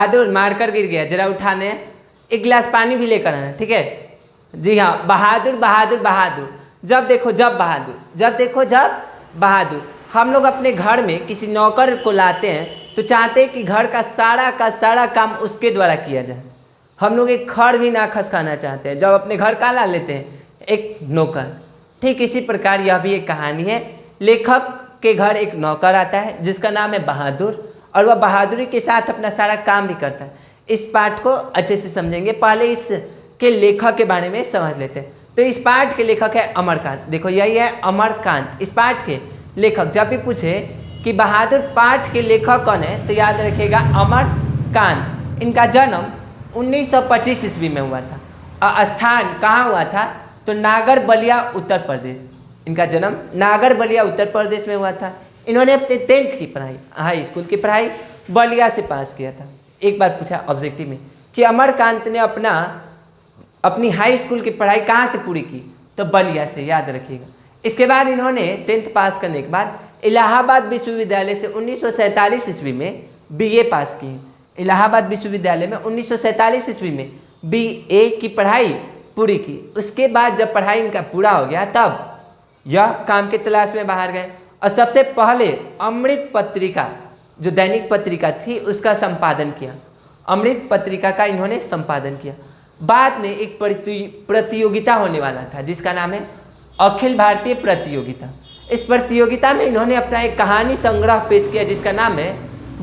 बहादुर मारकर गिर गया, जरा उठाने, एक गिलास पानी भी लेकर आना, ठीक है। जी हाँ, बहादुर बहादुर बहादुर, जब देखो जब बहादुर, जब देखो जब बहादुर। हम लोग अपने घर में किसी नौकर को लाते हैं तो चाहते हैं कि घर का सारा काम उसके द्वारा किया जाए। हम लोग एक खड़ भी ना खसकाना चाहते हैं जब अपने घर का ला लेते हैं, एक नौकर। ठीक इसी प्रकार यह भी एक कहानी है। लेखक के घर एक नौकर आता है जिसका नाम है बहादुर, और वह बहादुरी के साथ अपना सारा काम भी करता है। इस पाठ को अच्छे से समझेंगे, पहले इसके लेखक के बारे में समझ लेते हैं। तो इस पाठ के लेखक है अमरकांत। देखो यही है अमरकांत, इस पाठ के लेखक। जब भी पूछे कि बहादुर पाठ के लेखक कौन है तो याद रखिएगा अमरकांत। इनका जन्म 1925 ईस्वी में हुआ था, और स्थान कहाँ हुआ था तो नागर बलिया उत्तर प्रदेश। इनका जन्म नागर बलिया उत्तर प्रदेश में हुआ था। इन्होंने अपने 10th की पढ़ाई, हाई स्कूल की पढ़ाई बलिया से पास किया था। एक बार पूछा ऑब्जेक्टिव में कि अमरकांत ने अपनी हाई स्कूल की पढ़ाई कहाँ से पूरी की, तो बलिया से, याद रखिएगा। इसके बाद इन्होंने 10th पास करने के बाद इलाहाबाद विश्वविद्यालय से 1947 ईस्वी में BA पास की। इलाहाबाद विश्वविद्यालय में 1947 ईस्वी में BA की पढ़ाई पूरी की। उसके बाद जब पढ़ाई इनका पूरा हो गया तब यह काम की तलाश में बाहर गए, और सबसे पहले अमृत पत्रिका, जो दैनिक पत्रिका थी, उसका संपादन किया। अमृत पत्रिका का इन्होंने संपादन किया। बाद में एक प्रतियोगिता होने वाला था जिसका नाम है अखिल भारतीय प्रतियोगिता। इस प्रतियोगिता में इन्होंने अपना एक कहानी संग्रह पेश किया जिसका नाम है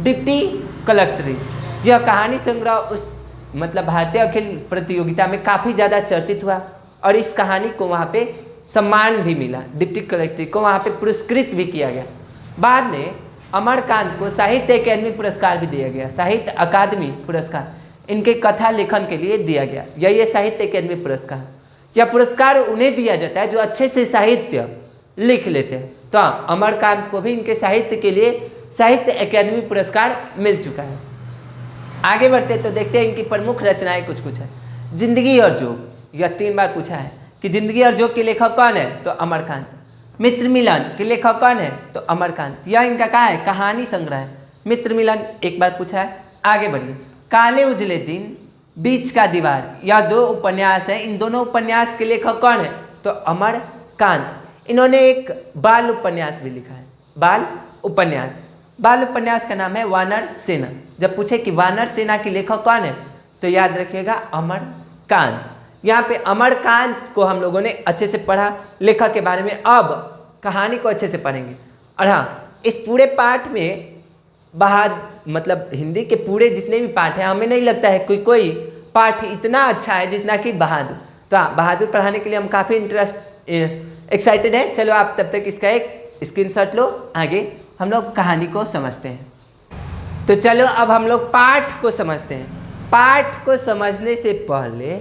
डिप्टी कलेक्टरी। यह कहानी संग्रह उस भारतीय अखिल प्रतियोगिता में काफ़ी ज़्यादा चर्चित हुआ, और इस कहानी को वहाँ पे सम्मान भी मिला। डिप्टी कलेक्टरी को वहाँ पे पुरस्कृत भी किया गया। बाद में अमरकांत को साहित्य अकादमी पुरस्कार भी दिया गया। साहित्य अकादमी पुरस्कार इनके कथा लेखन के लिए दिया गया। यही है साहित्य अकादमी पुरस्कार। यह पुरस्कार उन्हें दिया जाता है जो अच्छे से साहित्य लिख लेते हैं। तो अमरकांत को भी इनके साहित्य के लिए साहित्य अकादमी पुरस्कार मिल चुका है। आगे बढ़ते तो देखते हैं इनकी प्रमुख रचनाएं कुछ है। जिंदगी और जोग, यह 3 बार पूछा है कि जिंदगी और जोग के लेखक कौन है, तो अमरकांत। मित्र मिलन के लेखक कौन है, तो अमरकांत। यह इनका क्या है, कहानी संग्रह है। मित्र मिलन एक बार पूछा है। आगे बढ़िए, काले उजले दिन, बीच का दीवार, यह 2 उपन्यास है। इन दोनों उपन्यास के लेखक कौन है, तो अमरकांत। इन्होंने एक बाल उपन्यास भी लिखा है, बाल उपन्यास। बाल उपन्यास का नाम है वानर सेना। जब पूछे कि वानर सेना के लेखक कौन है तो याद रखिएगा अमरकांत। यहाँ पे अमरकांत को हम लोगों ने अच्छे से पढ़ा लेखक के बारे में। अब कहानी को अच्छे से पढ़ेंगे। और हाँ, इस पूरे पाठ में हिंदी के पूरे जितने भी पाठ हैं, हमें नहीं लगता है कोई पाठ इतना अच्छा है जितना कि बहादुर। तो हाँ, बहादुर पढ़ाने के लिए हम काफ़ी एक्साइटेड हैं। चलो आप तब तक इसका एक स्क्रीनशॉट लो, आगे हम लोग कहानी को समझते हैं। तो चलो अब हम लोग पाठ को समझते हैं। पाठ को समझने से पहले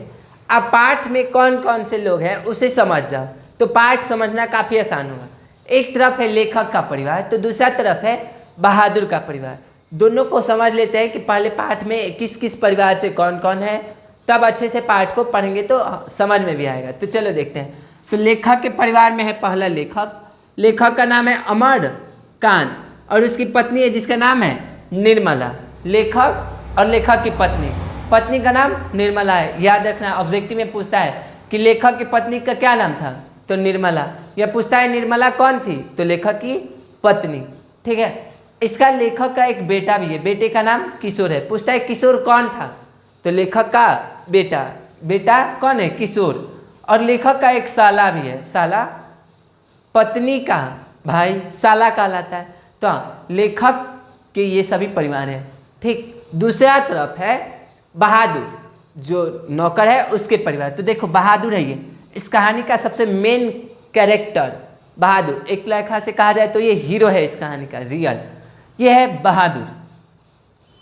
अब पाठ में कौन कौन से लोग हैं उसे समझ जाओ, तो पाठ समझना काफ़ी आसान होगा। एक तरफ है लेखक का परिवार, तो दूसरा तरफ है बहादुर का परिवार। दोनों को समझ लेते हैं कि पहले पाठ में किस किस परिवार से कौन कौन है, तब अच्छे से पाठ को पढ़ेंगे तो समझ में भी आएगा। तो चलो देखते हैं। तो लेखक के परिवार में है पहला लेखक का नाम है अमरकांत, और उसकी पत्नी है जिसका नाम है निर्मला। लेखक और लेखक की पत्नी का नाम निर्मला है। याद रखना, ऑब्जेक्टिव में पूछता है कि लेखक की पत्नी का क्या नाम था, तो निर्मला। यह पूछता है निर्मला कौन थी, तो लेखक की पत्नी। ठीक है। इसका लेखक का एक बेटा भी है, बेटे का नाम किशोर है। पूछता है किशोर कौन था, तो लेखक का बेटा कौन है, किशोर। और लेखक का एक साला भी है, साला पत्नी का भाई साला कहलाता है। तो लेखक के ये सभी परिवार हैं। ठीक। दूसरा तरफ है बहादुर, जो नौकर है उसके परिवार। तो देखो बहादुर है ये इस कहानी का सबसे मेन कैरेक्टर। बहादुर एक लेखा से कहा जाए तो ये हीरो है इस कहानी का, रियल। ये है बहादुर।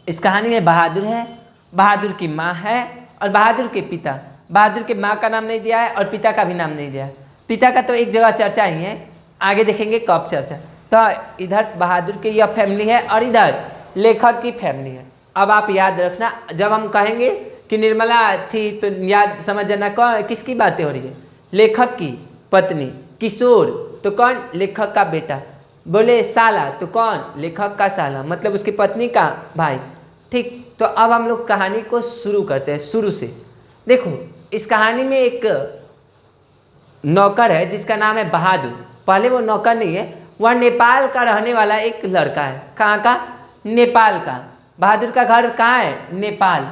इस कहानी में बहादुर है, बहादुर की माँ है और बहादुर के पिता। बहादुर के माँ का नाम नहीं दिया है और पिता का भी नाम नहीं दिया है। पिता का तो एक जगह चर्चा ही है, आगे देखेंगे कब चर्चा। तो इधर बहादुर की यह फैमिली है और इधर लेखक की फैमिली है। अब आप याद रखना, जब हम कहेंगे कि निर्मला थी तो याद समझ जाना कौन किसकी बातें हो रही है, लेखक की पत्नी। किशोर तो कौन, लेखक का बेटा। बोले साला तो कौन, लेखक का साला, मतलब उसकी पत्नी का भाई। ठीक। तो अब हम लोग कहानी को शुरू करते हैं शुरू से। देखो इस कहानी में एक नौकर है जिसका नाम है बहादुर। पहले वो नौकर नहीं है, वह नेपाल का रहने वाला एक लड़का है। कहाँ का? नेपाल का। बहादुर का घर कहाँ है? नेपाल।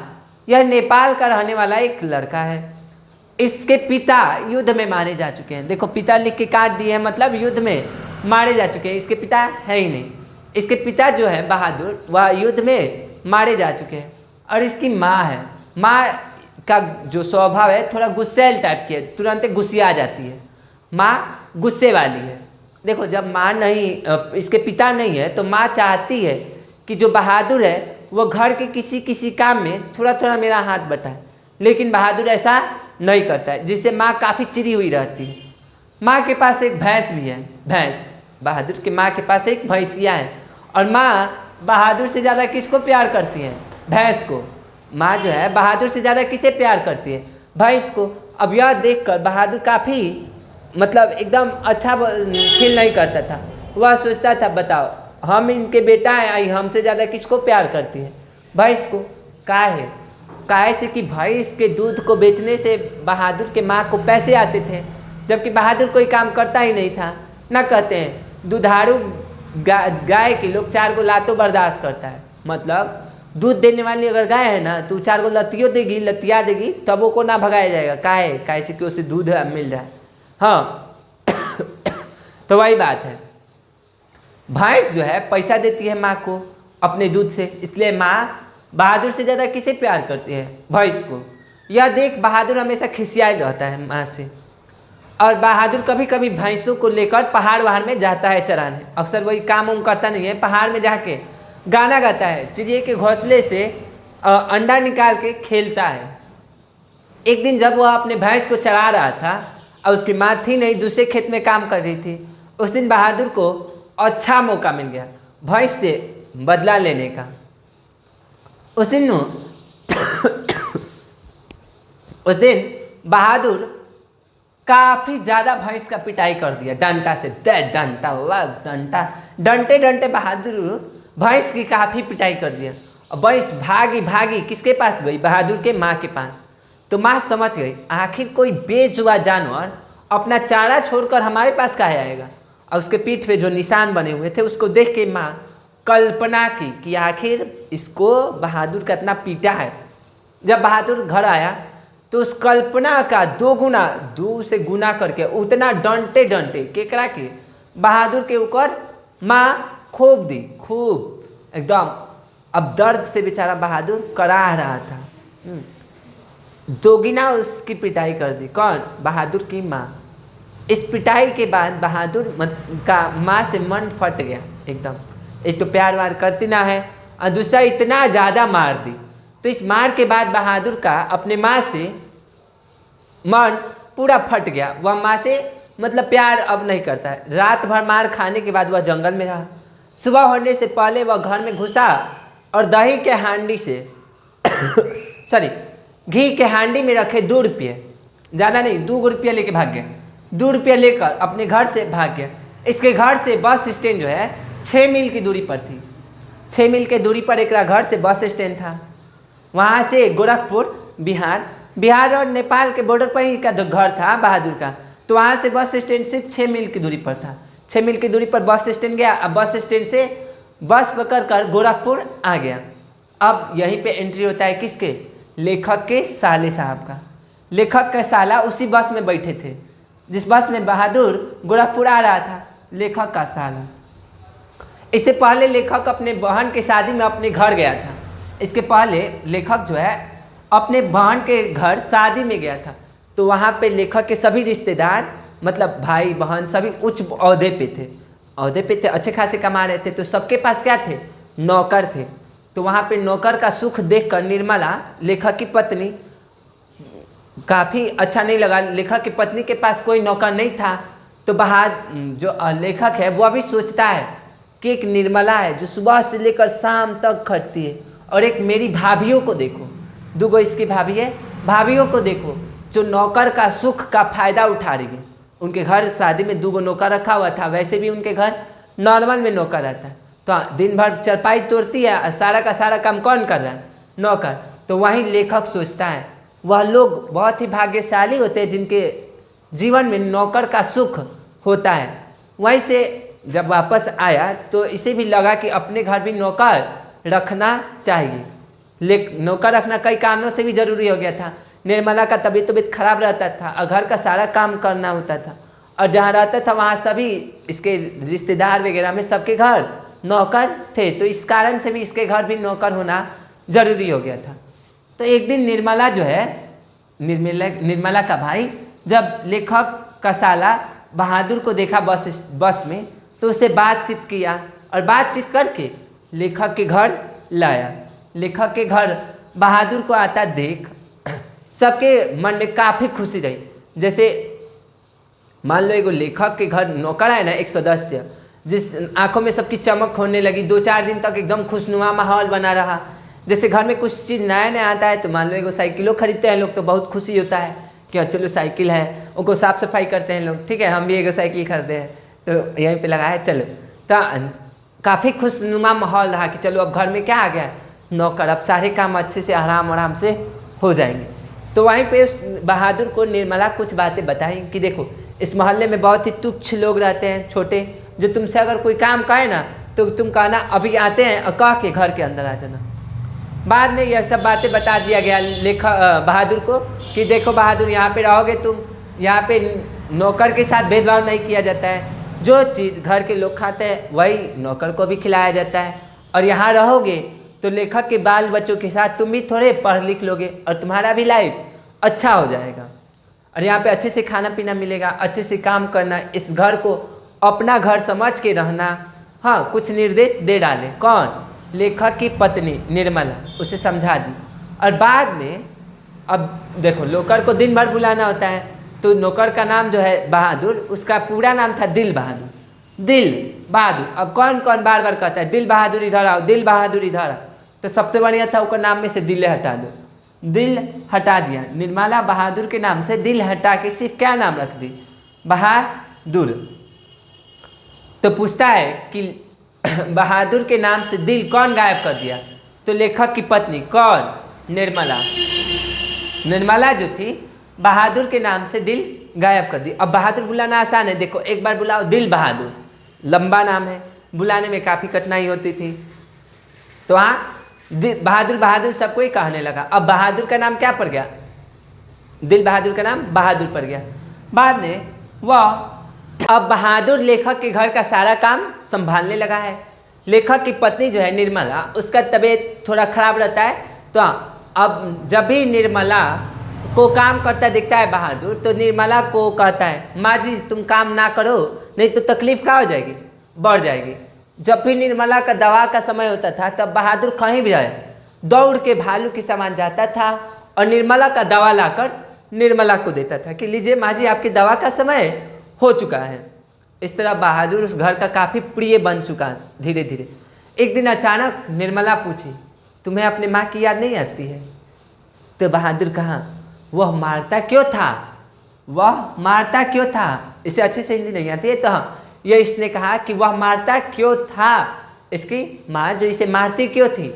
यह नेपाल का रहने वाला एक लड़का है। इसके पिता युद्ध में मारे जा चुके हैं। देखो पिता लिख के काट दिए हैं, मतलब युद्ध में मारे जा चुके हैं। इसके पिता है ही नहीं। इसके पिता जो है बहादुर, वह युद्ध में मारे जा चुके हैं। और इसकी माँ है। माँ का जो स्वभाव है थोड़ा गुस्सैल टाइप की है, तुरंत गुस्सिया जाती है। माँ गुस्से वाली है। देखो जब माँ नहीं, इसके पिता नहीं है, तो माँ चाहती है कि जो बहादुर है वो घर के किसी किसी काम में थोड़ा थोड़ा मेरा हाथ बटाए, लेकिन बहादुर ऐसा नहीं करता है, जिससे माँ काफ़ी चिड़ी हुई रहती है। माँ के पास एक भैंस भी है। भैंस, बहादुर की माँ के पास एक भैंसिया है। और माँ बहादुर से ज़्यादा किसको प्यार करती है? भैंस को। माँ जो है बहादुर से ज़्यादा किसे प्यार करती है? भैंस को। अब यह देखकर बहादुर काफ़ी मतलब एकदम अच्छा फील नहीं करता था। वह सोचता था बताओ हम इनके बेटा हैं, आई हमसे ज़्यादा किसको प्यार करती है? भैंस को। काहे से कि भैंस के दूध को बेचने से बहादुर के माँ को पैसे आते थे, जबकि बहादुर कोई काम करता ही नहीं था। ना कहते हैं दुधारू गाय के लोग 4 गो लातों बर्दाश्त करता है। मतलब दूध देने वाली अगर गाय है ना, तो 4 गो लतियों देगी, लतिया देगी, तब वो को ना भगाया जाएगा। काहे से कि उसे दूध मिल रहा है। हाँ तो वही बात है। भैंस जो है पैसा देती है माँ को अपने दूध से, इसलिए माँ बहादुर से ज़्यादा किसे प्यार करती है? भैंस को। यह देख बहादुर हमेशा खिसियाई रहता है माँ से। और बहादुर कभी कभी भैंसों को लेकर पहाड़ वहाड़ में जाता है चराने। अक्सर वही काम उम करता नहीं है, पहाड़ में जाके गाना गाता है, चिड़िया के घोंसले से अंडा निकाल के खेलता है। एक दिन जब वह अपने भैंस को चरा रहा था और उसकी माँ थी नहीं, दूसरे खेत में काम कर रही थी, उस दिन बहादुर को अच्छा मौका मिल गया भैंस से बदला लेने का। उस दिन बहादुर काफ़ी ज़्यादा भैंस का पिटाई कर दिया डंटा से। डंटे डंटे बहादुर भैंस की काफ़ी पिटाई कर दिया। और भैंस भागी किसके पास गई? बहादुर के माँ के पास। तो माँ समझ गई आखिर कोई बेजुआ जानवर अपना चारा छोड़कर हमारे पास काहे आएगा। और उसके पीठ पे जो निशान बने हुए थे उसको देख के माँ कल्पना की कि आखिर इसको बहादुर कितना पीटा है। जब बहादुर घर आया तो उस कल्पना का 2 से गुना करके उतना डंटे केकरा के? बहादुर के ऊपर माँ खूब दी, खूब एकदम। अब दर्द से बेचारा बहादुर कराह रहा था। दोगुना उसकी पिटाई कर दी। कौन? बहादुर की माँ। इस पिटाई के बाद बहादुर का माँ से मन फट गया एकदम। एक तो प्यार वार करती ना है, और दूसरा इतना ज़्यादा मार दी। तो इस मार के बाद बहादुर का अपने माँ से मन पूरा फट गया। वह माँ से मतलब प्यार अब नहीं करता है। रात भर मार खाने के बाद वह जंगल में रहा। सुबह होने से पहले वह घर में घुसा और दही के हांडी से घी के हांडी में रखे 2 रुपये, ज़्यादा नहीं 2 रुपये लेके भाग गया। 2 रुपये लेकर अपने घर से भाग गया। इसके घर से बस स्टैंड जो है 6 मील की दूरी पर थी। 6 मील के दूरी पर एक घर से बस स्टैंड था। वहाँ से गोरखपुर बिहार और नेपाल के बॉर्डर पर ही का घर था बहादुर का। तो वहाँ से बस स्टैंड सिर्फ 6 मील की दूरी पर था। 6 मील की दूरी पर बस स्टैंड गया। अब बस स्टैंड से बस पकड़ कर गोरखपुर आ गया। अब यहीं पे एंट्री होता है किसके? लेखक के साले साहब का। लेखक का साला उसी बस में बैठे थे जिस बस में बहादुर गोरखपुर आ रहा था। लेखक का साला। इससे पहले लेखक अपने बहन के शादी में अपने घर गया था। इसके पहले लेखक जो है अपने बहन के घर शादी में गया था। तो वहाँ पे लेखक के सभी रिश्तेदार मतलब भाई बहन सभी उच्च ओहदे पे थे, अच्छे खासे कमा रहे थे। तो सबके पास क्या थे? नौकर थे। तो वहाँ पे नौकर का सुख देखकर निर्मला, लेखक की पत्नी, काफ़ी अच्छा नहीं लगा। लेखक की पत्नी के पास कोई नौकर नहीं था। तो जो लेखक है वो अभी सोचता है कि एक निर्मला है जो सुबह से लेकर शाम तक खटती है, और एक मेरी भाभीियों को देखो, 2 गो इसकी भाभी है, भाभीियों को देखो जो नौकर का सुख का फ़ायदा उठा रही है। उनके घर शादी में 2 गो नौकर रखा हुआ था। वैसे भी उनके घर नॉर्मल में नौकर रहता है। तो दिन भर चरपाई तोड़ती है, सारा का सारा काम कौन कर रहा है? नौकर। तो वहीं लेखक सोचता है वह लोग बहुत ही भाग्यशाली होते हैं जिनके जीवन में नौकर का सुख होता है। वहीं से जब वापस आया तो इसे भी लगा कि अपने घर भी नौकर रखना चाहिए। नौकर रखना कई कारणों से भी ज़रूरी हो गया था। निर्मला का तबीयत खराब रहता था और घर का सारा काम करना होता था, और जहाँ रहता था वहाँ सभी इसके रिश्तेदार वगैरह में सबके घर नौकर थे, तो इस कारण से भी इसके घर भी नौकर होना ज़रूरी हो गया था। तो एक दिन निर्मला जो है, निर्मला का भाई जब लेखक का साला बहादुर को देखा बस में, तो उससे बातचीत किया और बातचीत करके लेखक के घर लाया। लेखक के घर बहादुर को आता देख सबके मन में काफ़ी खुशी रही। जैसे मान लो एगो लेखक के घर नौकर है ना, एक सदस्य, जिस आंखों में सबकी चमक होने लगी। 2-4 दिन तक एकदम खुशनुमा माहौल बना रहा। जैसे घर में कुछ चीज़ नया नया आता है तो मान लो एगो साइकिलो खरीदते हैं लोग, तो बहुत खुशी होता है कि चलो साइकिल है, उनको साफ़ सफाई करते हैं लोग। ठीक है, हम भी एगो साइकिल खरीदे हैं तो यहीं पे लगा है, चलो। तो काफ़ी खुशनुमा माहौल रहा कि चलो अब घर में क्या आ गया, नौकर, अब सारे काम अच्छे से आराम से हो जाएंगे। तो वहीं पे उस बहादुर को निर्मला कुछ बातें बताई कि देखो इस मोहल्ले में बहुत ही तुच्छ लोग रहते हैं, छोटे, जो तुमसे अगर कोई काम कहे ना तो तुम कहना अभी आते हैं, और कह के घर के अंदर आ जाना। बाद में यह सब बातें बता दिया गया बहादुर को कि देखो बहादुर, यहाँ पे रहोगे तुम, यहाँ पे नौकर के साथ भेदभाव नहीं किया जाता है। जो चीज़ घर के लोग खाते हैं वही नौकर को भी खिलाया जाता है। और यहाँ रहोगे तो लेखक के बाल बच्चों के साथ तुम भी थोड़े पढ़ लिख लोगे और तुम्हारा भी लाइफ अच्छा हो जाएगा। और यहाँ पे अच्छे से खाना पीना मिलेगा, अच्छे से काम करना, इस घर को अपना घर समझ के रहना। हाँ, कुछ निर्देश दे डाले। कौन? लेखक की पत्नी निर्मला उसे समझा दी। और बाद में अब देखो नौकर को दिन भर बुलाना होता है, तो नौकर का नाम जो है बहादुर, उसका पूरा नाम था दिल बहादुर। दिल बहादुर। अब कौन कौन बार बार कहता है दिल बहादुर इधर आओ, दिल बहादुर इधर आओ, तो सबसे बढ़िया था उसका नाम में से दिल हटा दो। दिल हटा दिया, निर्मला बहादुर के नाम से दिल हटा के सिर्फ क्या नाम रख दी, बहादुर। तो पूछता है कि बहादुर के नाम से दिल कौन गायब कर दिया? तो लेखक की पत्नी। कौन? निर्मला। निर्मला जो थी बहादुर के नाम से दिल गायब कर दी। अब बहादुर बुलाना आसान है, देखो एक बार बुलाओ दिल बहादुर, लंबा नाम है, बुलाने में काफ़ी कठिनाई होती थी। तो हाँ, बहादुर बहादुर सबको ही कहने लगा। अब बहादुर का नाम क्या पड़ गया? दिल बहादुर का नाम बहादुर पड़ गया। बाद में वह अब बहादुर लेखक के घर का सारा काम संभालने लगा है। लेखक की पत्नी जो है निर्मला, उसका तबीयत थोड़ा खराब रहता है। तो अब जब भी निर्मला को काम करता दिखता है बहादुर, तो निर्मला को कहता है माँ जी तुम काम ना करो, नहीं तो तकलीफ क्या हो जाएगी, बढ़ जाएगी। जब भी निर्मला का दवा का समय होता था तब बहादुर कहीं भी रहे दौड़ के भालू के समान जाता था और निर्मला का दवा लाकर निर्मला को देता था कि लीजिए माँ जी आपकी दवा का समय हो चुका है। इस तरह बहादुर उस घर का काफ़ी प्रिय बन चुका धीरे धीरे। एक दिन अचानक निर्मला पूछी तुम्हें अपने माँ की याद नहीं आती है? तो बहादुर कहा वह मारता क्यों था, वह मारता क्यों था। इसे अच्छे से हिंदी नहीं आती है, तो हाँ ये इसने कहा कि वह मारता क्यों था, इसकी माँ जो इसे मारती क्यों थी,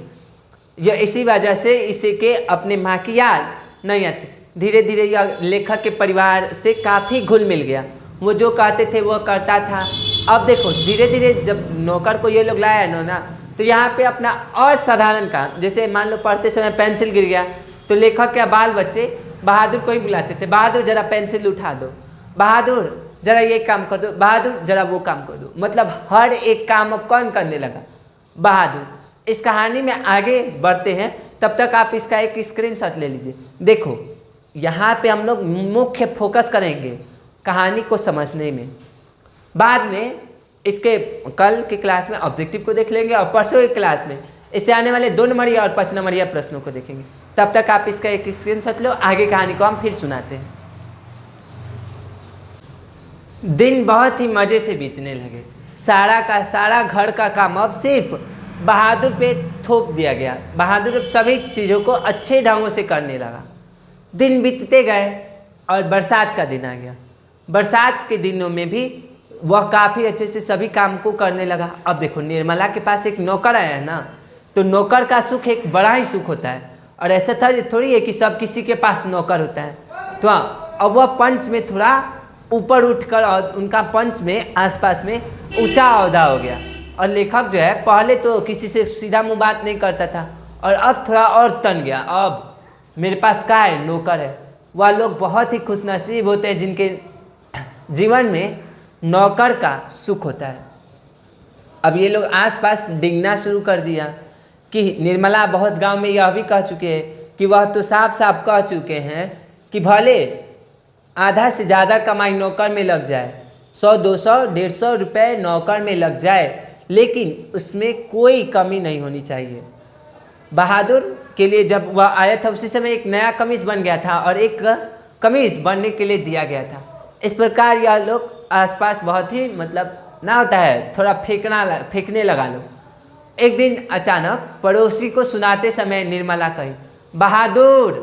यह इसी वजह से इसे के अपने माँ की याद नहीं आती। धीरे धीरे यह लेखक के परिवार से काफ़ी घुल मिल गया, वो जो कहते थे वो करता था। अब देखो धीरे धीरे जब नौकर को ये लोग लाया ना, तो यहाँ पे अपना असाधारण काम, जैसे मान लो पढ़ते समय पेंसिल गिर गया तो लेखक के बाल बच्चे बहादुर को ही बुलाते थे, बहादुर जरा पेंसिल उठा दो, बहादुर जरा ये काम कर दो, बहादुर जरा वो काम कर दो। मतलब हर एक काम अब कौन करने लगा, बहादुर। इस कहानी में आगे बढ़ते हैं, तब तक आप इसका एक स्क्रीनशॉट ले लीजिए। देखो यहाँ पे हम लोग मुख्य फोकस करेंगे कहानी को समझने में। बाद में इसके कल के क्लास में ऑब्जेक्टिव को देख लेंगे और परसों की क्लास में इससे आने वाले 2 नंबरिया और 5 नंबरिया प्रश्नों को देखेंगे। तब तक आप इसका एक स्क्रीनशॉट लो, आगे कहानी को हम फिर सुनाते हैं। दिन बहुत ही मज़े से बीतने लगे। सारा का सारा घर का काम अब सिर्फ बहादुर पे थोप दिया गया। बहादुर सभी चीज़ों को अच्छे ढंगों से करने लगा। दिन बीतते गए और बरसात का दिन आ गया। बरसात के दिनों में भी वह काफ़ी अच्छे से सभी काम को करने लगा। अब देखो निर्मला के पास एक नौकर आया है ना, तो नौकर का सुख एक बड़ा ही सुख होता है। और ऐसा थोड़ी है कि सब किसी के पास नौकर होता है। तो हाँ, अब वह पंच में थोड़ा ऊपर उठकर और उनका पंच में आसपास में ऊंचा ओहदा हो गया। और लेखक जो है पहले तो किसी से सीधा मुंह बात नहीं करता था और अब थोड़ा और तन गया। अब मेरे पास क्या है, नौकर है। वह लोग बहुत ही खुशनसीब होते हैं जिनके जीवन में नौकर का सुख होता है। अब ये लोग आसपास डिंगना शुरू कर दिया कि निर्मला बहुत गांव में यह भी कह चुके हैं कि वह तो साफ साफ कह चुके हैं कि भले आधा से ज़्यादा कमाई नौकर में लग जाए, 100, 200, 150 रुपये नौकर में लग जाए, लेकिन उसमें कोई कमी नहीं होनी चाहिए। बहादुर के लिए जब वह आया था उसी समय एक नया कमीज बन गया था और एक कमीज बनने के लिए दिया गया था। इस प्रकार यह लोग आसपास बहुत ही मतलब ना होता है थोड़ा फेंकने लगा लोग। एक दिन अचानक पड़ोसी को सुनाते समय निर्मला कही, बहादुर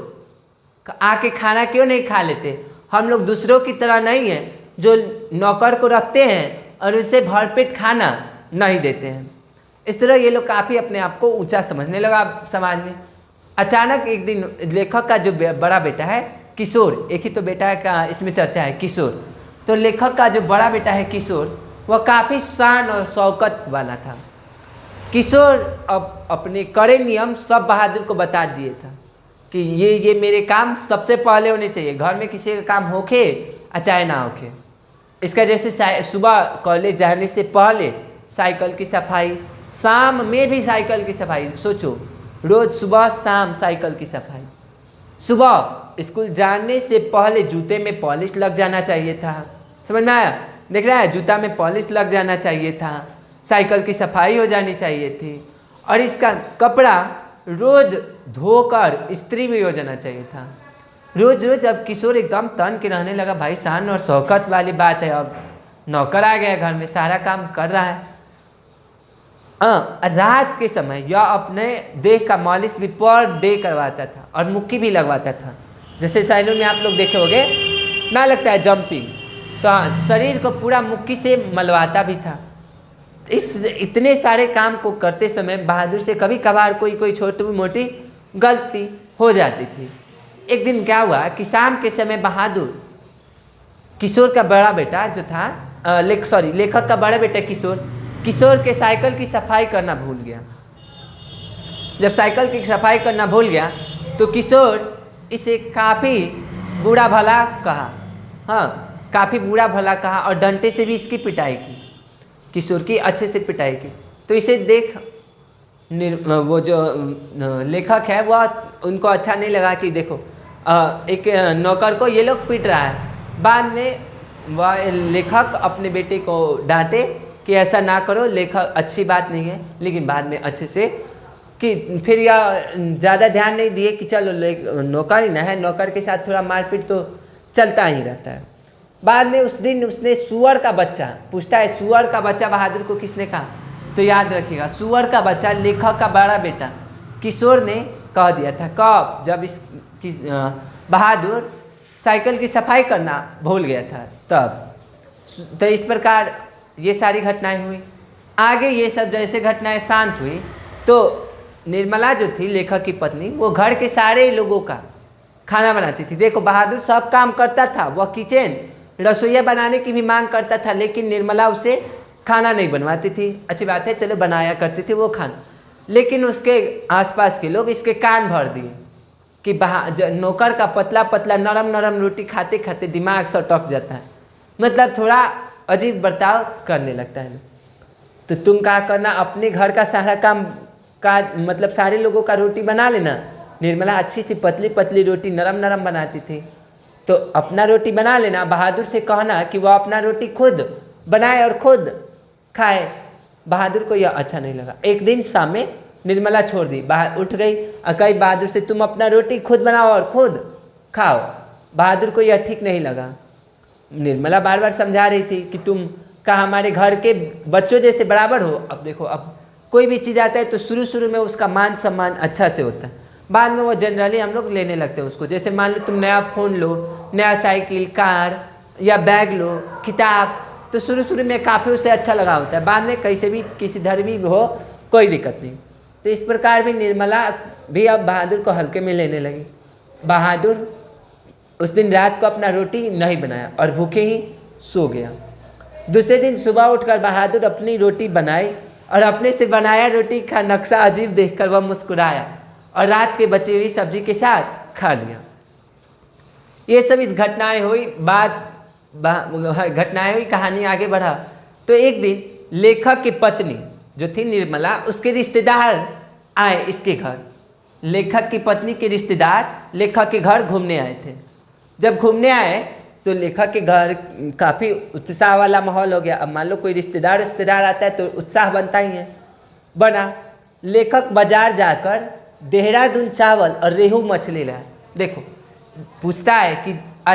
आके खाना क्यों नहीं खा लेते? हम लोग दूसरों की तरह नहीं हैं जो नौकर को रखते हैं और उसे भरपेट खाना नहीं देते हैं। इस तरह ये लोग काफ़ी अपने आप को ऊंचा समझने लगा समाज में। अचानक एक दिन लेखक का जो बड़ा बेटा है किशोर, एक ही तो बेटा है का इसमें चर्चा है किशोर, तो लेखक का जो बड़ा बेटा है किशोर वह काफ़ी शान और शौकत वाला था। किशोर अब अपने कड़े नियम सब बहादुर को बता दिए था कि ये मेरे काम सबसे पहले होने चाहिए। घर में किसी का काम होके चाहे ना होके। इसका जैसे सुबह कॉलेज जाने से पहले साइकिल की सफाई, शाम में भी साइकिल की सफाई। सोचो, रोज़ सुबह शाम साइकिल की सफाई। सुबह स्कूल जाने से पहले जूते में पॉलिश लग जाना चाहिए था। समझ में आया? देख रहा है, जूता में पॉलिश लग जाना चाहिए था, साइकिल की सफाई हो जानी चाहिए थी और इसका कपड़ा रोज़ धोकर इस्त्री भी हो जाना चाहिए था। रोज़ रोज़ अब किशोर एकदम तन के रहने लगा। भाई शान और शौकत वाली बात है, अब नौकर आ गया घर में, सारा काम कर रहा है। रात के समय यह अपने देह का मालिश भी पर डे करवाता था और मुक्की भी लगवाता था। जैसे सैलून में आप लोग देखे होंगे ना, लगता है जंपिंग, तो शरीर को पूरा मुक्की से मलवाता भी था। इस इतने सारे काम को करते समय बहादुर से कभी कभार कोई छोटी मोटी गलती हो जाती थी। एक दिन क्या हुआ कि शाम के समय बहादुर किशोर का बड़ा बेटा जो था लेखक का बड़ा बेटा किशोर के साइकिल की सफाई करना भूल गया। जब साइकिल की सफाई करना भूल गया तो किशोर इसे काफ़ी बुरा भला कहा। हाँ, काफ़ी बुरा भला कहा और डंडे से भी इसकी पिटाई की, किशोर की अच्छे से पिटाई की। तो इसे देख वो जो लेखक है वह उनको अच्छा नहीं लगा कि देखो एक नौकर को ये लोग पीट रहा है। बाद में वह लेखक अपने बेटे को डांटे कि ऐसा ना करो, लेखक अच्छी बात नहीं है, लेकिन बाद में अच्छे से कि फिर यह ज़्यादा ध्यान नहीं दिए कि चलो नौकर ही ना है, नौकर के साथ थोड़ा मारपीट तो चलता ही रहता है। बाद में उस दिन उसने सुअर का बच्चा, पूछता है सुअर का बच्चा बहादुर को किसने कहा? तो याद रखिएगा, सुअर का बच्चा लेखक का बड़ा बेटा किशोर ने कह दिया था। कब? जब बहादुर साइकिल की सफाई करना भूल गया था तब। तो इस प्रकार ये सारी घटनाएं हुई। आगे ये सब जैसे घटनाएं शांत हुई तो निर्मला जो थी लेखक की पत्नी, वो घर के सारे लोगों का खाना बनाती थी। देखो, बहादुर सब काम करता था, वह किचन रसोईया बनाने की भी मांग करता था, लेकिन निर्मला उसे खाना नहीं बनवाती थी। अच्छी बात है, चलो बनाया करती थी वो खाना, लेकिन उसके आसपास के लोग इसके कान भर दिए कि नौकर का पतला पतला नरम नरम रोटी खाते खाते दिमाग सटक जाता है, मतलब थोड़ा अजीब बर्ताव करने लगता है। तो तुम क्या करना, अपने घर का सारा काम का मतलब सारे लोगों का रोटी बना लेना। निर्मला अच्छी सी पतली पतली रोटी नरम नरम बनाती थी, तो अपना रोटी बना लेना। बहादुर से कहना कि वह अपना रोटी खुद बनाए और खुद खाए। बहादुर को यह अच्छा नहीं लगा। एक दिन शाम में निर्मला छोड़ दी, बाहर उठ गई और कही बहादुर से तुम अपना रोटी खुद बनाओ और खुद खाओ। बहादुर को यह ठीक नहीं लगा। निर्मला बार बार समझा रही थी कि तुम का हमारे घर के बच्चों जैसे बराबर हो। अब देखो, अब कोई भी चीज़ आता है तो शुरू में उसका मान सम्मान अच्छा से होता है, बाद में वो जनरली हम लोग लेने लगते हैं उसको। जैसे मान लो तुम नया फ़ोन लो, नया साइकिल, कार या बैग लो, किताब, तो शुरू में काफ़ी उसे अच्छा लगा होता है, बाद में कैसे भी किसी धर्मी भी हो कोई दिक्कत नहीं। तो इस प्रकार भी निर्मला भी अब बहादुर को हल्के में लेने लगी। बहादुर उस दिन रात को अपना रोटी नहीं बनाया और भूखे ही सो गया। दूसरे दिन सुबह उठकर बहादुर अपनी रोटी बनाई और अपने से बनाया रोटी का नक्शा अजीब देखकर वह मुस्कुराया और रात के बची हुई सब्जी के साथ खा लिया। ये सभी घटनाएं हुई, कहानी आगे बढ़ा तो एक दिन लेखक की पत्नी जो थी निर्मला, उसके रिश्तेदार आए इसके घर। लेखक की पत्नी के रिश्तेदार लेखक के घर घूमने आए थे। जब घूमने आए तो लेखक के घर काफ़ी उत्साह वाला माहौल हो गया। अब मान लो कोई रिश्तेदार आता है तो उत्साह बनता ही है। बना लेखक बाजार जाकर देहरादून चावल और रेहू मछली लाया। देखो पूछता है कि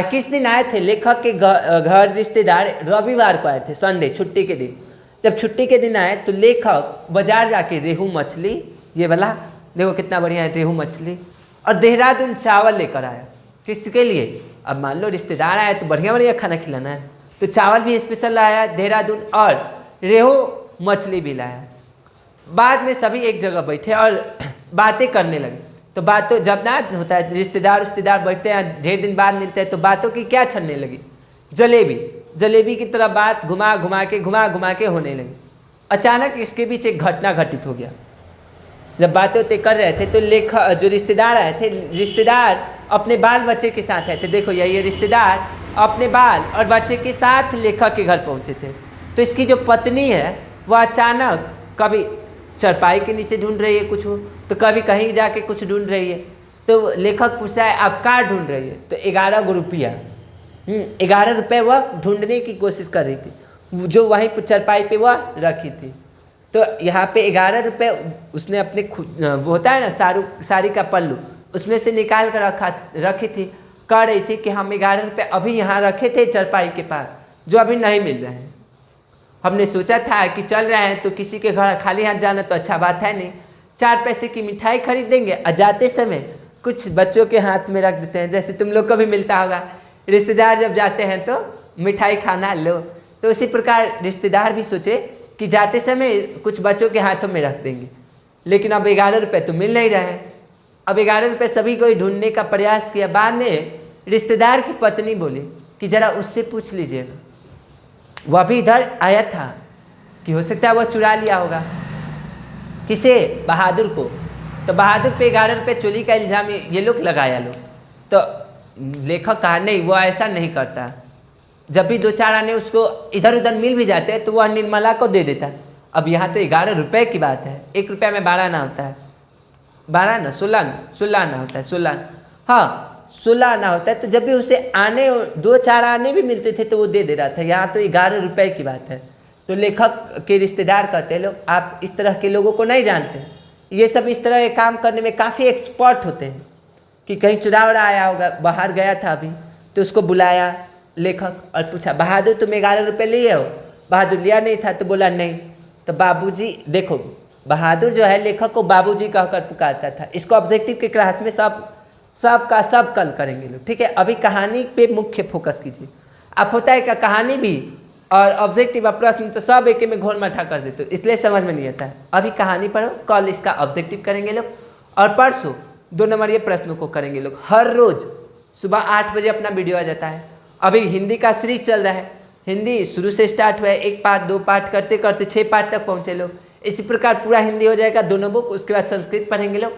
किस दिन आए थे लेखक के घर रिश्तेदार? रविवार को आए थे, संडे, छुट्टी के दिन। जब छुट्टी के दिन आए तो लेखक बाजार जाके रेहू मछली, ये वाला देखो कितना बढ़िया है रेहू मछली, और देहरादून चावल लेकर आया। किसके लिए? अब मान लो रिश्तेदार आए तो बढ़िया बढ़िया खाना खिलाना है, तो चावल भी स्पेशल लाया देहरादून और रेहू मछली भी लाया। बाद में सभी एक जगह बैठे और बातें करने लगे। तो बातों जब ना होता है रिश्तेदार बैठते हैं, ढेर दिन बाद मिलते हैं, तो बातों की क्या छनने लगी? जलेबी की तरह बात घुमा घुमा के होने लगी। अचानक इसके बीच एक घटना घटित हो गया। जब बातें कर रहे थे तो लेखक जो रिश्तेदार आए थे, रिश्तेदार अपने बाल बच्चे के साथ आए थे। देखो ये रिश्तेदार अपने बाल और बच्चे के साथ लेखक के घर पहुंचे थे। तो इसकी जो पत्नी है वह अचानक कभी चरपाई के नीचे ढूंढ रही है कुछ, तो कभी कहीं जाके कुछ ढूंढ रही है। तो लेखक पूछा है आप क्या ढूंढ रही है? तो 11 रुपया 11 रुपये वह ढूंढने की कोशिश कर रही थी, जो वहीं पर चरपाई पे वह रखी थी। तो यहाँ पे 11 रुपये उसने अपने वो होता है ना साड़ी का पल्लू, उसमें से निकाल कर रखी थी। कह रही थी कि हम 11 रुपये अभी यहाँ रखे थे चरपाई के पास, जो अभी नहीं मिल रहे हैं। हमने सोचा था कि चल रहे हैं तो किसी के घर खाली हाथ जाना तो अच्छा बात है नहीं, 4 पैसे की मिठाई खरीद देंगे और जाते समय कुछ बच्चों के हाथ में रख देते हैं, जैसे तुम लोग को भी मिलता होगा, रिश्तेदार जब जाते हैं तो मिठाई खाना लो। तो उसी प्रकार रिश्तेदार भी सोचे कि जाते समय कुछ बच्चों के हाथों में रख देंगे। लेकिन अब 11 रुपये तो मिल नहीं रहे हैं। अब 11 रुपये सभी को ढूंढने का प्रयास किया। बाद में रिश्तेदार की पत्नी बोली कि ज़रा उससे पूछ लीजिएगा, वह भी इधर आया था कि हो सकता है वह चुरा लिया होगा। किसे? बहादुर को। तो बहादुर पे 11 रुपये चोरी का इल्ज़ाम ये लोग लगाया लोग। तो लेखक कहा नहीं, वो ऐसा नहीं करता। जब भी 2-4 आने उसको इधर उधर मिल भी जाते हैं तो वह निर्मला को दे देता है। अब यहाँ तो 11 रुपये की बात है, 1 रुपया में 12 आना होता है, 12 ना 16 आना होता है, 16 आना होता है। तो जब भी उसे आने 2-4 आने भी मिलते थे तो वो दे रहा था। यहाँ तो 11 रुपये की बात है। तो लेखक के रिश्तेदार कहते हैं लोग आप इस तरह के लोगों को नहीं जानते, ये सब इस तरह के काम करने में काफ़ी एक्सपर्ट होते हैं। कि कहीं चुनाव आया होगा, बाहर गया था अभी, तो उसको बुलाया लेखक और पूछा बहादुर तुम 11 रुपये लिए हो? बहादुर लिया नहीं था। तो बोला नहीं। तो बाबूजी, देखो बहादुर जो है लेखक को बाबूजी कहकर पुकारता था। इसको ऑब्जेक्टिव के क्लास में सब कल करेंगे लोग, ठीक है। अभी कहानी पे मुख्य फोकस कीजिए। अब होता है क्या कहानी भी और ऑब्जेक्टिव और प्रश्न तो सब एक में घोल मठा कर देते हो, इसलिए समझ में नहीं आता है। अभी कहानी पढ़ो, कल इसका ऑब्जेक्टिव करेंगे लोग और परसों 2 नंबर ये प्रश्नों को करेंगे लोग। हर रोज सुबह 8 बजे अपना वीडियो आ जाता है। अभी हिंदी का सीरीज चल रहा है, हिंदी शुरू से स्टार्ट हुआ है, 1 पार्ट 2 पार्ट करते करते 6 पार्ट तक पहुँचे लोग। इसी प्रकार पूरा हिंदी हो जाएगा, दोनों बुक, उसके बाद संस्कृत पढ़ेंगे लोग,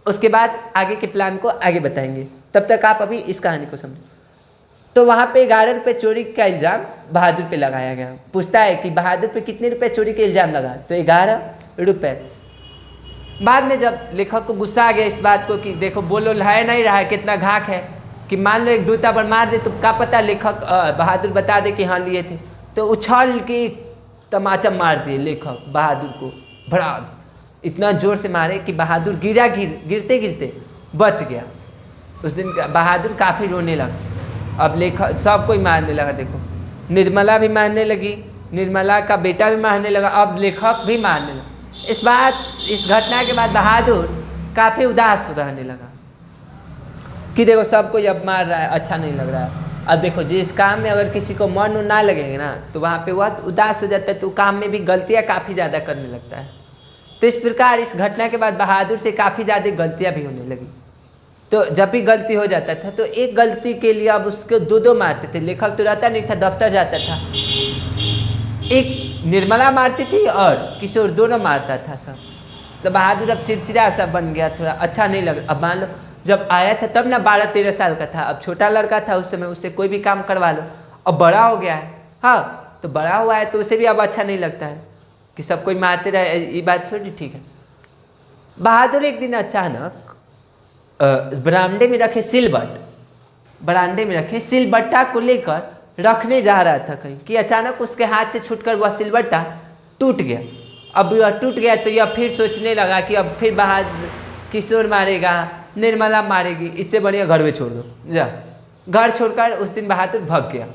उसके बाद आगे के प्लान को आगे बताएंगे। तब तक आप अभी इस कहानी को समझो। तो वहाँ पे 11 रुपये चोरी का इल्ज़ाम बहादुर पे लगाया गया। पूछता है कि बहादुर पे कितने रुपये चोरी का इल्ज़ाम लगा? तो 11 रुपये। बाद में जब लेखक को गुस्सा आ गया इस बात को कि देखो बोलो है नहीं रहा है, कितना घाक है कि मान लो एक दूता पर मार दे तो क्या पता लेखक बहादुर बता दे कि हाँ लिए थे। तो उछाल के तमाचा मार दिए लेखक बहादुर को, बड़ा इतना ज़ोर से मारे कि बहादुर गिरते गिरते बच गया। उस दिन बहादुर काफ़ी रोने लगा। अब लेखक सब कोई मारने लगा। देखो निर्मला भी मारने लगी, निर्मला का बेटा भी मारने लगा, अब लेखक भी मारने लगा। इस घटना के बाद बहादुर काफ़ी उदास रहने लगा कि देखो सब कोई अब मार रहा है, अच्छा नहीं लग रहा है। अब देखो जिस काम में अगर किसी को मन ना लगेगा ना तो वहाँ पे वह उदास हो जाता है, तो काम में भी गलतियाँ काफ़ी ज़्यादा करने लगता है। तो इस प्रकार इस घटना के बाद बहादुर से काफ़ी ज़्यादा गलतियाँ भी होने लगी। तो जब भी गलती हो जाता था तो एक गलती के लिए अब उसको दो दो मारते थे। लेखक तो रहता नहीं था, दफ्तर जाता था, एक निर्मला मारती थी और किशोर दोनों मारता था सब। तो बहादुर अब चिड़चिड़ा सा बन गया, थोड़ा अच्छा नहीं लगा। अब मान लो जब आया था तब ना 12-13 साल का था, अब छोटा लड़का था उस समय, उससे कोई भी काम करवा लो। अब बड़ा हो गया है, हाँ तो बड़ा हुआ है तो उसे भी अब अच्छा नहीं लगता है कि सब कोई मारते रहे। ये बात छोड़ी, ठीक है। बहादुर एक दिन अचानक बरामदे में रखे सिलबट्टा को लेकर रखने जा रहा था कहीं कि अचानक उसके हाथ से छूटकर वह सिलबट्टा टूट गया। अब यह टूट गया तो यह फिर सोचने लगा कि अब फिर बहादुर किशोर मारेगा, निर्मला मारेगी, इससे बढ़िया घर में छोड़ दो जा। घर छोड़कर उस दिन बहादुर भाग गया।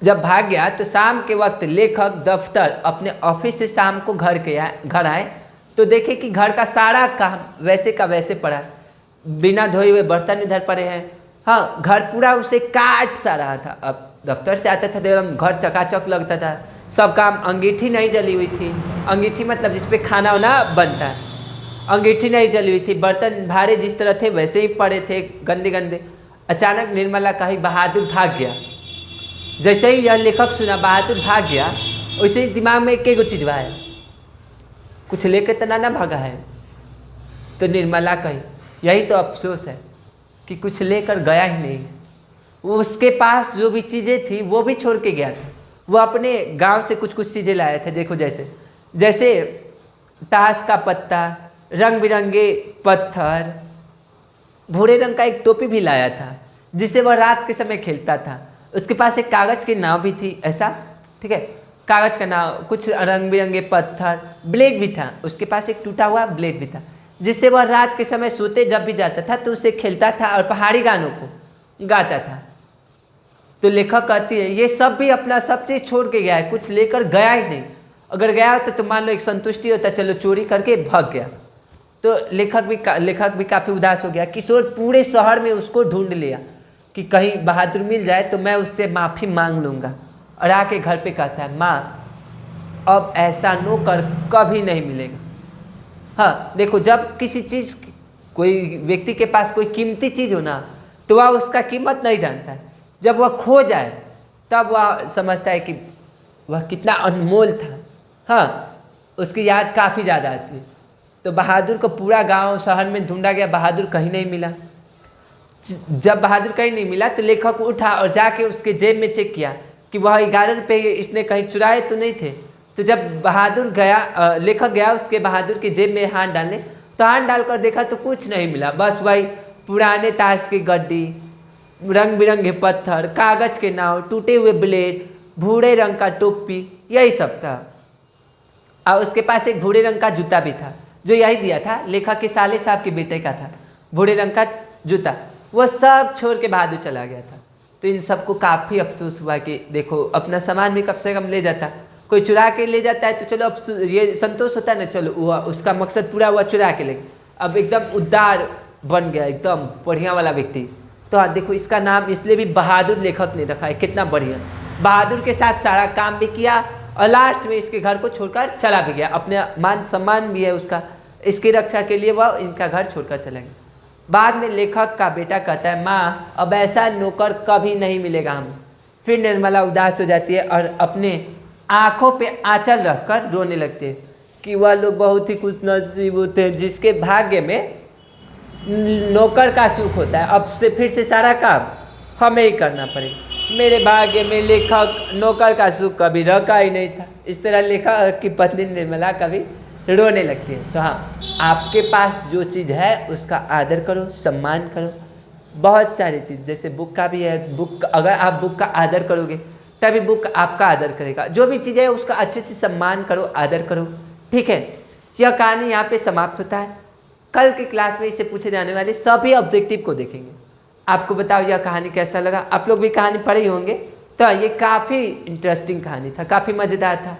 जब भाग गया तो शाम के वक्त लेखक दफ्तर अपने ऑफिस से शाम को घर आए तो देखे कि घर का सारा काम वैसे का वैसे पड़ा, बिना धोए हुए बर्तन इधर पड़े हैं। हाँ, घर पूरा उसे काट सा रहा था। अब दफ्तर से आता था तो एकदम घर चकाचक लगता था, सब काम। अंगीठी नहीं जली हुई थी, अंगीठी मतलब जिस पे खाना वाना बनता है, अंगीठी नहीं जली हुई थी। बर्तन भारे जिस तरह थे वैसे ही पड़े थे, गंदे गंदे। अचानक निर्मला कही बहादुर भाग गया। जैसे ही यह लेखक सुना बहादुर भाग गया, वैसे ही दिमाग में एक चीज आया, कुछ लेकर तो ना भागा है। तो निर्मला कही यही तो अफसोस है कि कुछ लेकर गया ही नहीं। वो उसके पास जो भी चीज़ें थी वो भी छोड़ के गया था। वो अपने गांव से कुछ कुछ चीज़ें लाया था। देखो जैसे ताश का पत्ता, रंग बिरंगे पत्थर, भूरे रंग का एक टोपी भी लाया था जिसे वह रात के समय खेलता था। उसके पास एक कागज़ की नाव भी थी, ऐसा, ठीक है, कागज़ का नाव, कुछ रंग बिरंगे पत्थर, ब्लेड भी था। उसके पास एक टूटा हुआ ब्लेड भी था जिससे वह रात के समय सोते जब भी जाता था तो उसे खेलता था और पहाड़ी गानों को गाता था। तो लेखक कहती है ये सब भी अपना सब चीज़ छोड़ के गया है, कुछ लेकर गया ही नहीं। अगर गया होता तो मान लो एक संतुष्टि होता, चलो चोरी करके भाग गया। तो लेखक भी काफ़ी उदास हो गया। किशोर पूरे शहर में उसको ढूंढ लिया कि कहीं बहादुर मिल जाए तो मैं उससे माफ़ी मांग लूँगा। और आके घर पे कहता है माँ अब ऐसा नौकर कभी नहीं मिलेगा। हाँ देखो, जब किसी चीज़, कोई व्यक्ति के पास कोई कीमती चीज़ हो ना तो वह उसका कीमत नहीं जानता है। जब वह खो जाए तब वह समझता है कि वह कितना अनमोल था। हाँ, उसकी याद काफ़ी ज़्यादा आती है। तो बहादुर को पूरा गांव शहर में ढूंढा गया, बहादुर कहीं नहीं मिला। जब बहादुर कहीं नहीं मिला तो लेखक उठा और जाके उसके जेब में चेक किया कि वह 11 रुपये इसने कहीं चुराए तो नहीं थे। तो जब लेखक गया उसके बहादुर के जेब में हाथ डालने, तो हाथ डालकर देखा तो कुछ नहीं मिला, बस वही पुराने ताश की गड्डी, रंग बिरंगे पत्थर, कागज़ के नाव, टूटे हुए ब्लेड, भूरे रंग का टोपी, यही सब था। और उसके पास एक भूरे रंग का जूता भी था जो यही दिया था, लेखक के साले साहब के बेटे का था, भूरे रंग का जूता। वह सब छोड़ के बहादुर चला गया था। तो इन सबको काफ़ी अफसोस हुआ कि देखो अपना सामान भी कम से कम ले जाता, कोई चुरा के ले जाता है तो चलो अब ये संतोष होता है ना, चलो हुआ उसका मकसद पूरा हुआ, चुरा के ले। अब एकदम उदार बन गया, एकदम बढ़िया वाला व्यक्ति। तो हाँ देखो, इसका नाम इसलिए भी बहादुर लेखक ने रखा है, कितना बढ़िया। बहादुर के साथ सारा काम भी किया और लास्ट में इसके घर को छोड़कर चला भी गया। अपने मान सम्मान भी है उसका, इसकी रक्षा के लिए वह इनका घर छोड़कर चला गया। बाद में लेखक का बेटा कहता है माँ अब ऐसा नौकर कभी नहीं मिलेगा हमें। फिर निर्मला उदास हो जाती है और अपने आँखों पे आंचल रखकर रोने लगती है कि वह लोग बहुत ही खुश नसीब होते हैं जिसके भाग्य में नौकर का सुख होता है। अब से फिर से सारा काम हमें ही करना पड़ेगा। मेरे भाग्य में लेखक नौकर का सुख कभी रखा ही नहीं था। इस तरह लेखक की पत्नी निर्मला कभी रोने लगती है। तो हाँ, आपके पास जो चीज़ है उसका आदर करो, सम्मान करो। बहुत सारी चीज़, जैसे बुक का भी है, बुक अगर आप बुक का आदर करोगे तभी बुक आपका आदर करेगा। जो भी चीज़ है उसका अच्छे से सम्मान करो, आदर करो, ठीक है। यह कहानी यहाँ पे समाप्त होता है। कल की क्लास में इससे पूछे जाने वाले सभी ऑब्जेक्टिव को देखेंगे। आपको बताओ यह कहानी कैसा लगा। आप लोग भी कहानी पढ़े ही होंगे, तो ये काफ़ी इंटरेस्टिंग कहानी था, काफ़ी मज़ेदार था।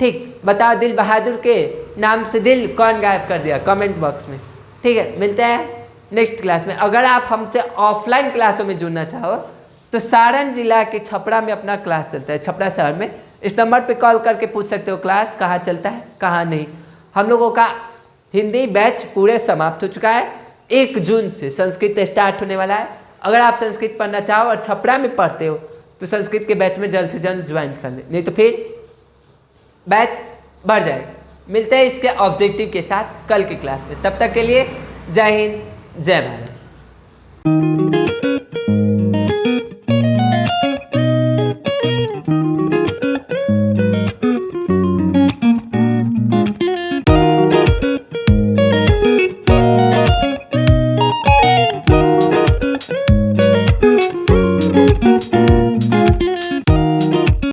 ठीक, बताओ दिल बहादुर के नाम से दिल कौन गायब कर दिया, कमेंट बॉक्स में। ठीक है, मिलते हैं नेक्स्ट क्लास में। अगर आप हमसे ऑफलाइन क्लासों में जुड़ना चाहो तो सारण जिला के छपरा में अपना क्लास चलता है, छपरा शहर में इस नंबर पे कॉल करके पूछ सकते हो क्लास कहाँ चलता है कहाँ नहीं। हम लोगों का हिंदी बैच पूरे समाप्त हो चुका है। 1 जून से संस्कृत स्टार्ट होने वाला है। अगर आप संस्कृत पढ़ना चाहो और छपरा में पढ़ते हो तो संस्कृत के बैच में जल्द से जल्द ज्वाइन कर ले, नहीं तो फिर बैच बढ़ जाएगा। मिलते हैं इसके ऑब्जेक्टिव के साथ कल की क्लास में। तब तक के लिए जय हिंद जय भारत।